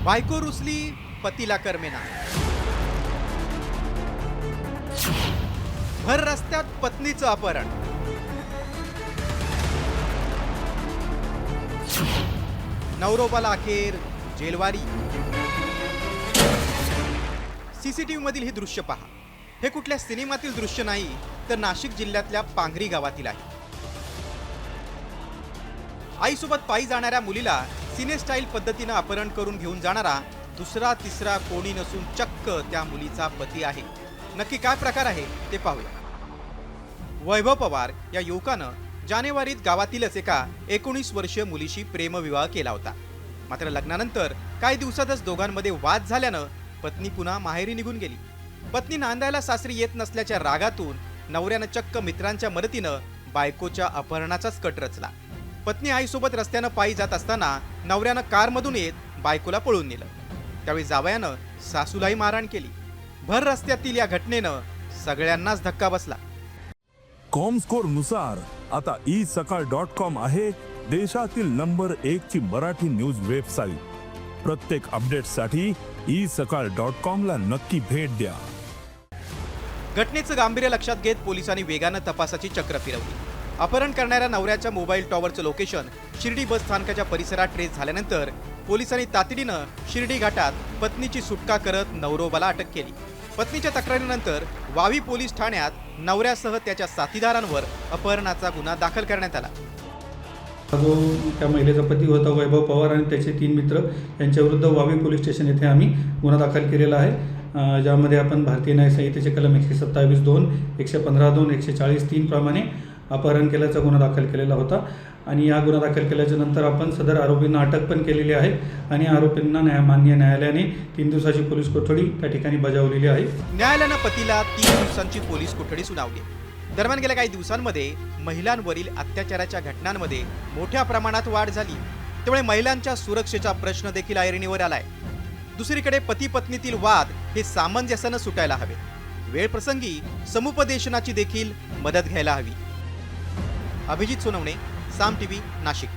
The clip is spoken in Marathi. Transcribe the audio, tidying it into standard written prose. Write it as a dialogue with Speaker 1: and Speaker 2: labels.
Speaker 1: बायको रुसली, पतीला करमेना. भर रस्त्यात पत्नीचं अपहरण. नवरोबाला अखेर जेलवारी. सीसीटीव्ही मधील हे दृश्य पहा. हे कुठल्या सिनेमातील दृश्य नाही, तर नाशिक जिल्ह्यातल्या पांगरी गावातील आहे. आईसोबत पायी जाणाऱ्या मुलीला सिने स्टाईल पद्धतीनं अपहरण करून घेऊन जाणारा दुसरा तिसरा कोणी नसून चक्क त्या मुलीचा पती आहे. नक्की काय प्रकार आहे ते पाहूया. वैभव पवार या युवकानं जानेवारीत गावातीलच एका 19 वर्षीय मुलीशी प्रेमविवाह केला होता. मात्र लग्नानंतर काही दिवसातच दोघांमध्ये वाद झाल्यानं पत्नी पुन्हा माहेरी निघून गेली. पत्नी नांदायला सासरी येत नसल्याच्या रागातून नवऱ्यानं चक्क मित्रांच्या मदतीनं बायकोच्या अपहरणाचाच कट रचला. पत्नी आईसोबत रस्त्यानं पायी जात असताना नवऱ्यानं कारमधून येत बायकोला पळून नेलं. त्यावेळी जावयानं सासूलाही मारहाण केली. भर रस्त्यातील या घटनेनं सगळ्यांनाच धक्का बसला.
Speaker 2: कॉमस्कोर नुसार आता isakal.com आहे देशातील नंबर 1 ची मराठी न्यूज वेबसाईट. प्रत्येक अपडेटसाठी isakal.com ला नक्की भेट द्या.
Speaker 1: घटनेचं गांभीर्य लक्षात घेत पोलिसांनी वेगानं तपासाची चक्र फिरवली. अपहरण करणाऱ्या नवऱ्याच्या मोबाईल टॉवरचं लोकेशन शिर्डी बस स्थानकाच्या परिसरात ट्रेस झाल्यानंतर पोलिसांनी तातडीनं शिर्डी घाटात पत्नीची सुटका करत नवरोबाला अटक केली. पत्नीच्या तक्रारीनंतर वावी पोलीस ठाण्यात नवऱ्यासह त्याच्या साथीदारांवर अपहरणाचा गुन्हा दाखल करण्यात आला.
Speaker 3: जो त्या महिलेचा पती होता वैभव पवार आणि त्याचे 3 मित्र यांच्याविरुद्ध वावी पोलीस स्टेशन येथे आम्ही गुन्हा दाखल केलेला आहे. ज्यामध्ये आपण भारतीय न्याय संहितेचे कलम 127(2), 115(2), 140(3) प्रमाणे अपहरण केल्याचा गुन्हा दाखल केलेला होता. आणि या गुन्हा दाखल केल्याच्या नंतर आपण सदर आरोपींना अटक पण केलेली आहे आणि आरोपींना माननीय न्यायालयाने 3 दिवसाची पोलीस कोठडी त्या ठिकाणी बजावलेली आहे.
Speaker 1: न्यायालयानं पतीला 3 दिवसांची पोलीस कोठडी सुनावली. दरम्यान गेल्या काही दिवसांमध्ये महिलांवरील अत्याचाराच्या घटनांमध्ये मोठ्या प्रमाणात वाढ झाली. त्यामुळे महिलांच्या सुरक्षेचा प्रश्न देखील ऐरणीवर आलाय. दुसरीकडे पती पत्नीतील वाद हे सामंजस्यानं सुटायला हवे. वेळ प्रसंगी समुपदेशनाची देखील मदत घ्यायला हवी. अभिजित सोनवणे, साम टीव्ही, नाशिक.